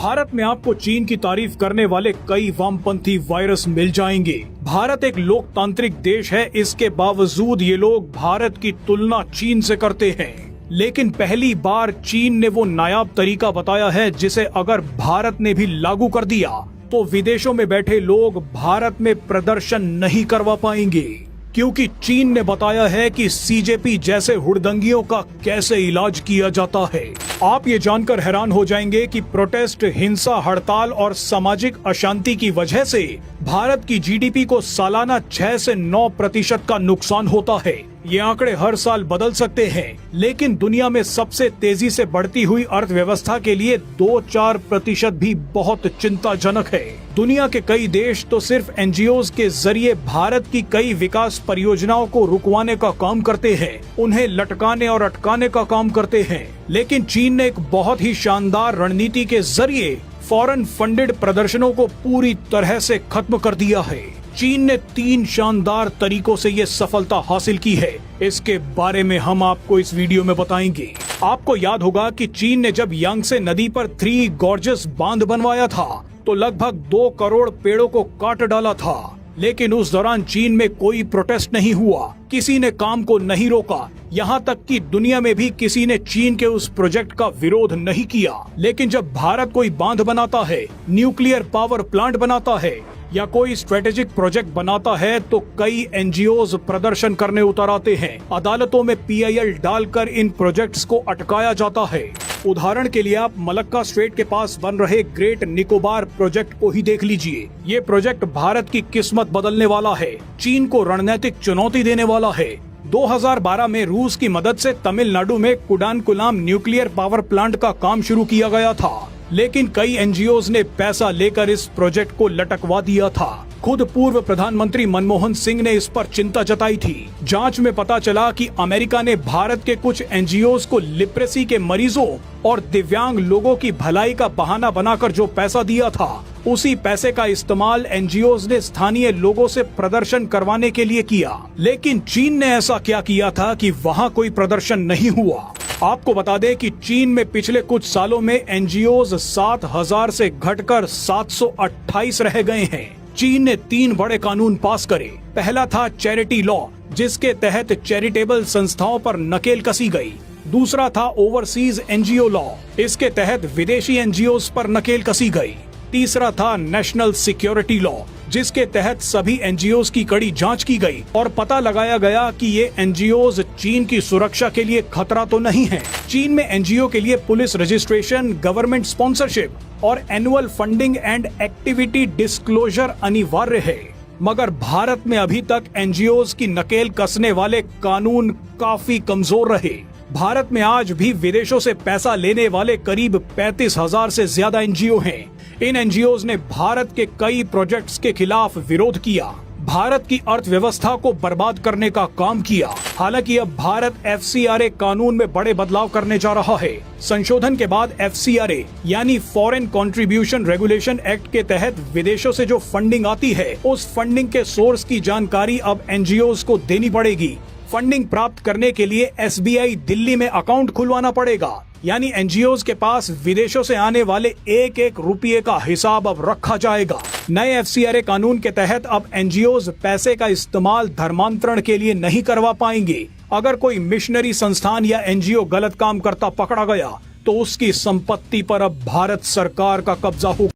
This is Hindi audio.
भारत में आपको चीन की तारीफ करने वाले कई वामपंथी वायरस मिल जाएंगे। भारत एक लोकतांत्रिक देश है, इसके बावजूद ये लोग भारत की तुलना चीन से करते हैं। लेकिन पहली बार चीन ने वो नायाब तरीका बताया है जिसे अगर भारत ने भी लागू कर दिया तो विदेशों में बैठे लोग भारत में प्रदर्शन नहीं करवा पाएंगे, क्योंकि चीन ने बताया है कि सीजेपी जैसे हुड़दंगियों का कैसे इलाज किया जाता है। आप ये जानकर हैरान हो जाएंगे कि प्रोटेस्ट, हिंसा, हड़ताल और सामाजिक अशांति की वजह से भारत की जीडीपी को सालाना 6 से 9% का नुकसान होता है। ये आंकड़े हर साल बदल सकते हैं, लेकिन दुनिया में सबसे तेजी से बढ़ती हुई अर्थव्यवस्था के लिए 2-4% भी बहुत चिंताजनक है। दुनिया के कई देश तो सिर्फ एनजीओज के जरिए भारत की कई विकास परियोजनाओं को रुकवाने का काम करते हैं, उन्हें लटकाने और अटकाने का काम करते हैं। लेकिन चीन ने एक बहुत ही शानदार रणनीति के जरिए फॉरेन फंडेड प्रदर्शनों को पूरी तरह से खत्म कर दिया है। चीन ने 3 शानदार तरीकों से ये सफलता हासिल की है। इसके बारे में हम आपको इस वीडियो में बताएंगे। आपको याद होगा कि चीन ने जब यांगत्से नदी पर 3 गॉर्जियस बांध बनवाया था तो लगभग 2 करोड़ पेड़ों को काट डाला था, लेकिन उस दौरान चीन में कोई प्रोटेस्ट नहीं हुआ, किसी ने काम को नहीं रोका, यहाँ तक कि दुनिया में भी किसी ने चीन के उस प्रोजेक्ट का विरोध नहीं किया। लेकिन जब भारत कोई बांध बनाता है, न्यूक्लियर पावर प्लांट बनाता है या कोई स्ट्रेटेजिक प्रोजेक्ट बनाता है तो कई एनजीओज प्रदर्शन करने उतर आते हैं। अदालतों में पीआईएल डालकर इन प्रोजेक्ट्स को अटकाया जाता है। उदाहरण के लिए आप मलक्का स्ट्रेट के पास बन रहे ग्रेट निकोबार प्रोजेक्ट को ही देख लीजिए। ये प्रोजेक्ट भारत की किस्मत बदलने वाला है, चीन को रणनीतिक चुनौती देने वाला है। 2012 में रूस की मदद से तमिलनाडु में कुडानकुलाम न्यूक्लियर पावर प्लांट का काम शुरू किया गया था, लेकिन कई एनजीओज ने पैसा लेकर इस प्रोजेक्ट को लटकवा दिया था। खुद पूर्व प्रधानमंत्री मनमोहन सिंह ने इस पर चिंता जताई थी। जांच में पता चला कि अमेरिका ने भारत के कुछ एनजीओज को लिप्रेसी के मरीजों और दिव्यांग लोगों की भलाई का बहाना बनाकर जो पैसा दिया था, उसी पैसे का इस्तेमाल एनजीओज ने स्थानीय लोगों से प्रदर्शन करवाने के लिए किया। लेकिन चीन ने ऐसा क्या किया था कि वहाँ कोई प्रदर्शन नहीं हुआ? आपको बता दें कि चीन में पिछले कुछ सालों में एनजीओज 7000 से घटकर 728 रह गए हैं। चीन ने 3 बड़े कानून पास करे। पहला था चैरिटी लॉ, जिसके तहत चैरिटेबल संस्थाओं पर नकेल कसी गई। दूसरा था ओवरसीज एनजीओ लॉ, इसके तहत विदेशी एनजीओज पर नकेल कसी गई। तीसरा था नेशनल सिक्योरिटी लॉ, जिसके तहत सभी एनजीओज की कड़ी जांच की गई और पता लगाया गया कि ये एनजीओज चीन की सुरक्षा के लिए खतरा तो नहीं है। चीन में एनजीओ के लिए पुलिस रजिस्ट्रेशन, गवर्नमेंट स्पॉन्सरशिप और annual funding and activity disclosure अनिवार्य है। मगर भारत में अभी तक एनजीओज की नकेल कसने वाले कानून काफी कमजोर रहे। भारत में आज भी विदेशों से पैसा लेने वाले करीब 35,000 से ज्यादा एनजीओ हैं। इन एनजीओज ने भारत के कई प्रोजेक्ट्स के खिलाफ विरोध किया, भारत की अर्थव्यवस्था को बर्बाद करने का काम किया। हालांकि अब भारत एफसीआरए कानून में बड़े बदलाव करने जा रहा है। संशोधन के बाद एफसीआरए यानी फॉरेन कंट्रीब्यूशन रेगुलेशन एक्ट के तहत विदेशों से जो फंडिंग आती है, उस फंडिंग के सोर्स की जानकारी अब एनजीओज को देनी पड़ेगी। फंडिंग प्राप्त करने के लिए एसबीआई दिल्ली में अकाउंट खुलवाना पड़ेगा, यानी एनजीओज के पास विदेशों से आने वाले एक एक रुपये का हिसाब अब रखा जाएगा। नए एफसीआरए कानून के तहत अब एनजीओज पैसे का इस्तेमाल धर्मांतरण के लिए नहीं करवा पाएंगे। अगर कोई मिशनरी संस्थान या एनजीओ गलत काम करता पकड़ा गया तो उसकी संपत्ति पर अब भारत सरकार का कब्जा होगा।